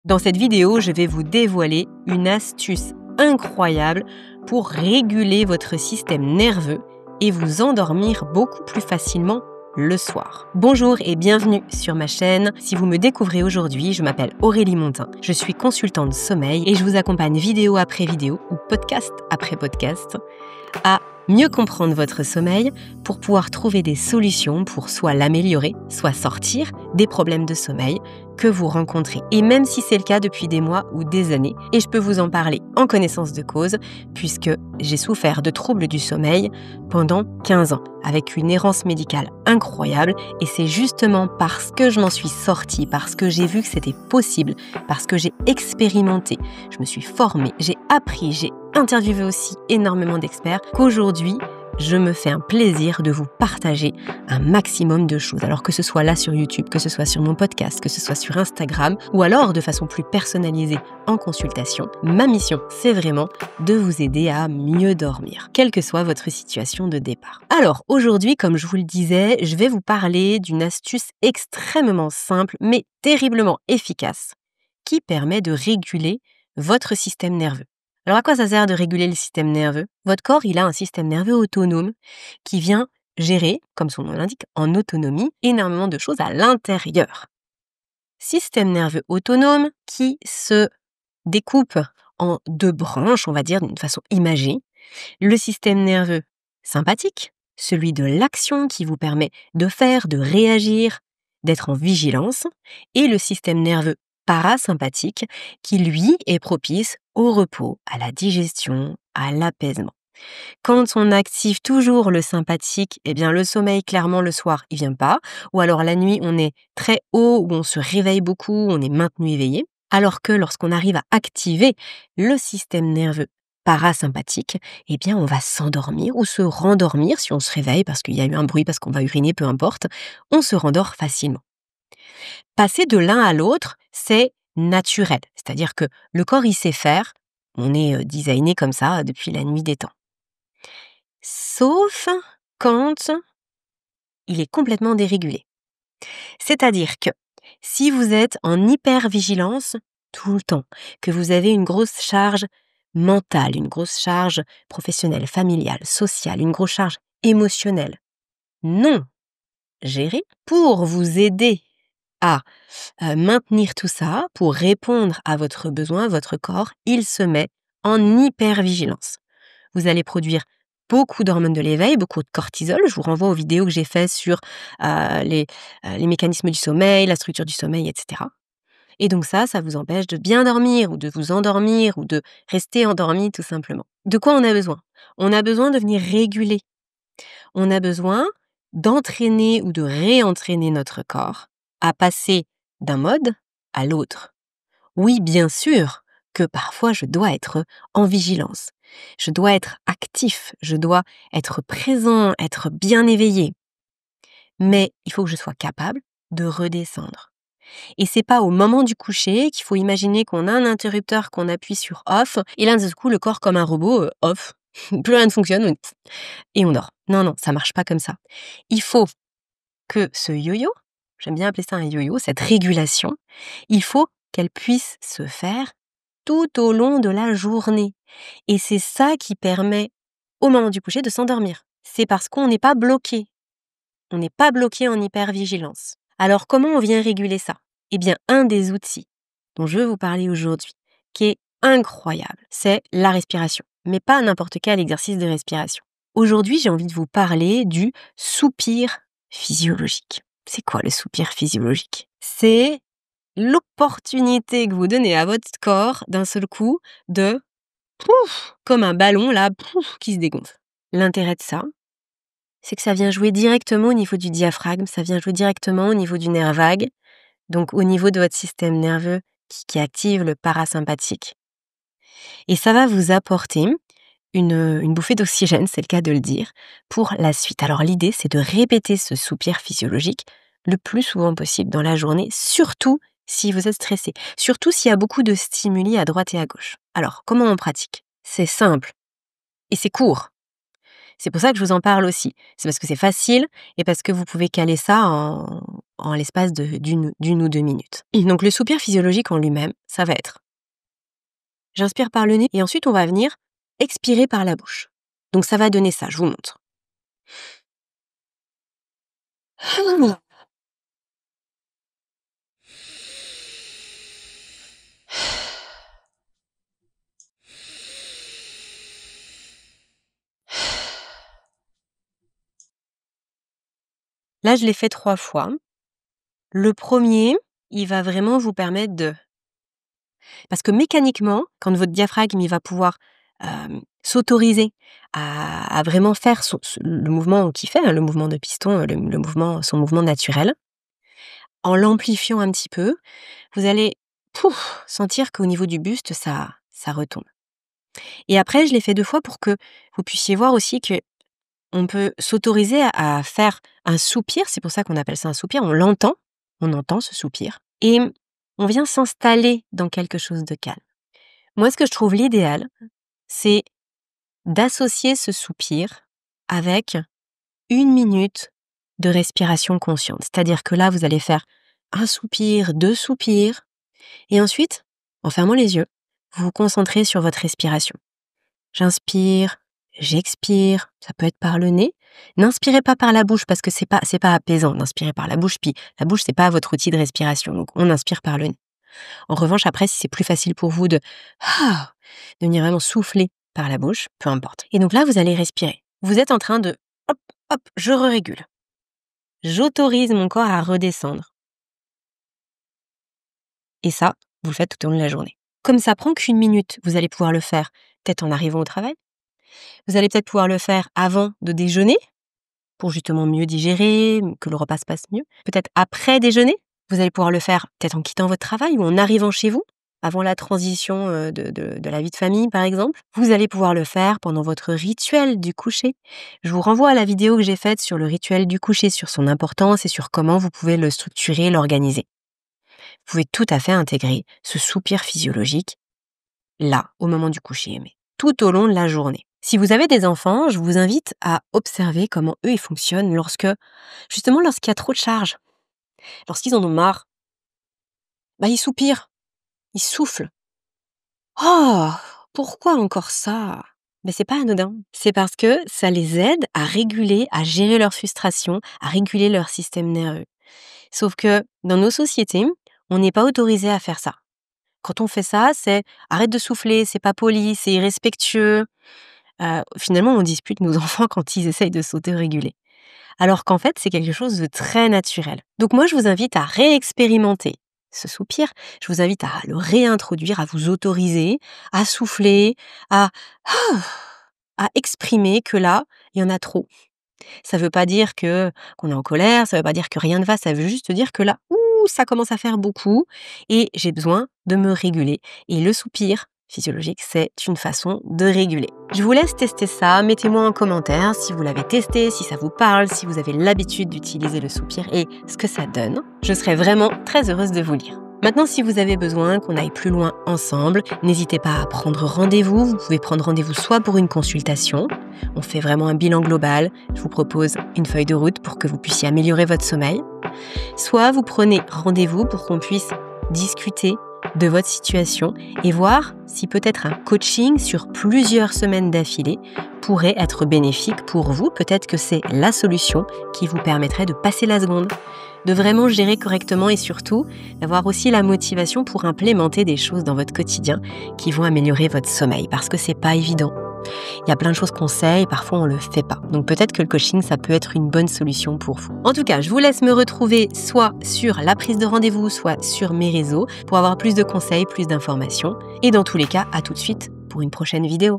Dans cette vidéo, je vais vous dévoiler une astuce incroyable pour réguler votre système nerveux et vous endormir beaucoup plus facilement le soir. Bonjour et bienvenue sur ma chaîne. Si vous me découvrez aujourd'hui, je m'appelle Aurélie Montin. Je suis consultante sommeil et je vous accompagne vidéo après vidéo ou podcast après podcast à mieux comprendre votre sommeil pour pouvoir trouver des solutions pour soit l'améliorer, soit sortir des problèmes de sommeil que vous rencontrez. Et même si c'est le cas depuis des mois ou des années, et je peux vous en parler en connaissance de cause, puisque j'ai souffert de troubles du sommeil pendant 15 ans, avec une errance médicale incroyable, et c'est justement parce que je m'en suis sortie, parce que j'ai vu que c'était possible, parce que j'ai expérimenté, je me suis formée, j'ai appris, j'ai interviewé aussi énormément d'experts, qu'aujourd'hui, je me fais un plaisir de vous partager un maximum de choses. Alors que ce soit là sur YouTube, que ce soit sur mon podcast, que ce soit sur Instagram, ou alors de façon plus personnalisée en consultation, ma mission, c'est vraiment de vous aider à mieux dormir, quelle que soit votre situation de départ. Alors aujourd'hui, comme je vous le disais, je vais vous parler d'une astuce extrêmement simple, mais terriblement efficace, qui permet de réguler votre système nerveux. Alors à quoi ça sert de réguler le système nerveux ? Votre corps, il a un système nerveux autonome qui vient gérer, comme son nom l'indique, en autonomie, énormément de choses à l'intérieur. Système nerveux autonome qui se découpe en deux branches, on va dire d'une façon imagée. Le système nerveux sympathique, celui de l'action qui vous permet de faire, de réagir, d'être en vigilance, et le système nerveux parasympathique qui, lui, est propice au repos, à la digestion, à l'apaisement. Quand on active toujours le sympathique, eh bien le sommeil, clairement, le soir, il vient pas. Ou alors la nuit, on est très haut, ou on se réveille beaucoup, on est maintenu éveillé. Alors que lorsqu'on arrive à activer le système nerveux parasympathique, eh bien on va s'endormir ou se rendormir si on se réveille parce qu'il y a eu un bruit, parce qu'on va uriner, peu importe. On se rendort facilement. Passer de l'un à l'autre, c'est naturel. C'est-à-dire que le corps, il sait faire. On est designé comme ça depuis la nuit des temps. Sauf quand il est complètement dérégulé. C'est-à-dire que si vous êtes en hypervigilance tout le temps, que vous avez une grosse charge mentale, une grosse charge professionnelle, familiale, sociale, une grosse charge émotionnelle, non gérée, pour vous aider à maintenir tout ça, pour répondre à votre besoin, votre corps, il se met en hypervigilance. Vous allez produire beaucoup d'hormones de l'éveil, beaucoup de cortisol. Je vous renvoie aux vidéos que j'ai faites sur les mécanismes du sommeil, la structure du sommeil, etc. Et donc ça vous empêche de bien dormir ou de vous endormir ou de rester endormi tout simplement. De quoi on a besoin ? On a besoin de venir réguler. On a besoin d'entraîner ou de réentraîner notre corps à passer d'un mode à l'autre. Oui, bien sûr que parfois je dois être en vigilance. Je dois être actif, je dois être présent, être bien éveillé. Mais il faut que je sois capable de redescendre. Et c'est pas au moment du coucher qu'il faut imaginer qu'on a un interrupteur qu'on appuie sur off et là d'un coup le corps comme un robot off, plus rien ne fonctionne et on dort. Non, ça marche pas comme ça. Il faut que ce yo-yo, j'aime bien appeler ça un yo-yo, cette régulation, il faut qu'elle puisse se faire tout au long de la journée. Et c'est ça qui permet, au moment du coucher, de s'endormir. C'est parce qu'on n'est pas bloqué. On n'est pas bloqué en hypervigilance. Alors, comment on vient réguler ça ? Eh bien, un des outils dont je veux vous parler aujourd'hui, qui est incroyable, c'est la respiration. Mais pas n'importe quel exercice de respiration. Aujourd'hui, j'ai envie de vous parler du soupir physiologique. C'est quoi le soupir physiologique ? C'est l'opportunité que vous donnez à votre corps d'un seul coup de pouf, comme un ballon là, pouf, qui se dégonfle. L'intérêt de ça, c'est que ça vient jouer directement au niveau du diaphragme, ça vient jouer directement au niveau du nerf vague, donc au niveau de votre système nerveux qui active le parasympathique. Et ça va vous apporter une bouffée d'oxygène, c'est le cas de le dire, pour la suite. Alors l'idée, c'est de répéter ce soupir physiologique le plus souvent possible dans la journée, surtout si vous êtes stressé, surtout s'il y a beaucoup de stimuli à droite et à gauche. Alors, comment on pratique ? C'est simple et c'est court. C'est pour ça que je vous en parle aussi. C'est parce que c'est facile et parce que vous pouvez caler ça en l'espace d'une ou 2 minutes. Et donc le soupir physiologique en lui-même, ça va être: j'inspire par le nez et ensuite on va venir expirer par la bouche. Donc ça va donner ça, je vous montre. Là, je l'ai fait 3 fois. Le premier, il va vraiment vous permettre parce que mécaniquement, quand votre diaphragme, il va pouvoir, s'autoriser à vraiment faire le mouvement qu'il fait, hein, le mouvement de piston, son mouvement naturel, en l'amplifiant un petit peu, vous allez, sentir qu'au niveau du buste, ça retombe. Et après, je l'ai fait 2 fois pour que vous puissiez voir aussi qu'on peut s'autoriser à faire un soupir, c'est pour ça qu'on appelle ça un soupir, on entend ce soupir et on vient s'installer dans quelque chose de calme. Moi, ce que je trouve l'idéal, c'est d'associer ce soupir avec 1 minute de respiration consciente. C'est-à-dire que là, vous allez faire 1 soupir, 2 soupirs et ensuite, en fermant les yeux, vous vous concentrez sur votre respiration. J'inspire, j'expire, ça peut être par le nez. N'inspirez pas par la bouche parce que c'est pas apaisant d'inspirer par la bouche, puis la bouche, c'est pas votre outil de respiration, donc on inspire par le nez. En revanche, après, si c'est plus facile pour vous de venir vraiment souffler par la bouche, peu importe. Et donc là, vous allez respirer. Vous êtes en train de hop, hop, je régule. J'autorise mon corps à redescendre. Et ça, vous le faites tout au long de la journée. Comme ça prend qu'1 minute, vous allez pouvoir le faire peut-être en arrivant au travail. Vous allez peut-être pouvoir le faire avant de déjeuner, pour justement mieux digérer, que le repas se passe mieux. Peut-être après déjeuner, vous allez pouvoir le faire peut-être en quittant votre travail ou en arrivant chez vous, avant la transition de la vie de famille par exemple. Vous allez pouvoir le faire pendant votre rituel du coucher. Je vous renvoie à la vidéo que j'ai faite sur le rituel du coucher, sur son importance et sur comment vous pouvez le structurer, l'organiser. Vous pouvez tout à fait intégrer ce soupir physiologique là, au moment du coucher, mais tout au long de la journée. Si vous avez des enfants, je vous invite à observer comment eux ils fonctionnent justement lorsqu'il y a trop de charge, lorsqu'ils en ont marre, ils soupirent, ils soufflent. Oh, pourquoi encore ça? C'est pas anodin. C'est parce que ça les aide à réguler, à gérer leur frustration, à réguler leur système nerveux. Sauf que dans nos sociétés, on n'est pas autorisé à faire ça. Quand on fait ça, c'est arrête de souffler, c'est pas poli, c'est irrespectueux. Finalement, on dispute nos enfants quand ils essayent de s'autoréguler. Alors qu'en fait, c'est quelque chose de très naturel. Donc moi, je vous invite à réexpérimenter ce soupir. Je vous invite à le réintroduire, à vous autoriser, à souffler, à exprimer que là, il y en a trop. Ça veut pas dire qu'on est en colère, ça veut pas dire que rien ne va, ça veut juste dire que là, ça commence à faire beaucoup et j'ai besoin de me réguler. Et le soupir physiologique, c'est une façon de réguler. Je vous laisse tester ça, mettez-moi en commentaire si vous l'avez testé, si ça vous parle, si vous avez l'habitude d'utiliser le soupir et ce que ça donne. Je serais vraiment très heureuse de vous lire. Maintenant, si vous avez besoin qu'on aille plus loin ensemble, n'hésitez pas à prendre rendez-vous. Vous pouvez prendre rendez-vous soit pour une consultation, on fait vraiment un bilan global, je vous propose une feuille de route pour que vous puissiez améliorer votre sommeil, soit vous prenez rendez-vous pour qu'on puisse discuter de votre situation et voir si peut-être un coaching sur plusieurs semaines d'affilée pourrait être bénéfique pour vous. Peut-être que c'est la solution qui vous permettrait de passer la seconde, de vraiment gérer correctement et surtout d'avoir aussi la motivation pour implémenter des choses dans votre quotidien qui vont améliorer votre sommeil parce que c'est pas évident. Il y a plein de choses qu'on sait et parfois on le fait pas. Donc peut-être que le coaching, ça peut être une bonne solution pour vous. En tout cas, je vous laisse me retrouver soit sur la prise de rendez-vous, soit sur mes réseaux pour avoir plus de conseils, plus d'informations. Et dans tous les cas, à tout de suite pour une prochaine vidéo.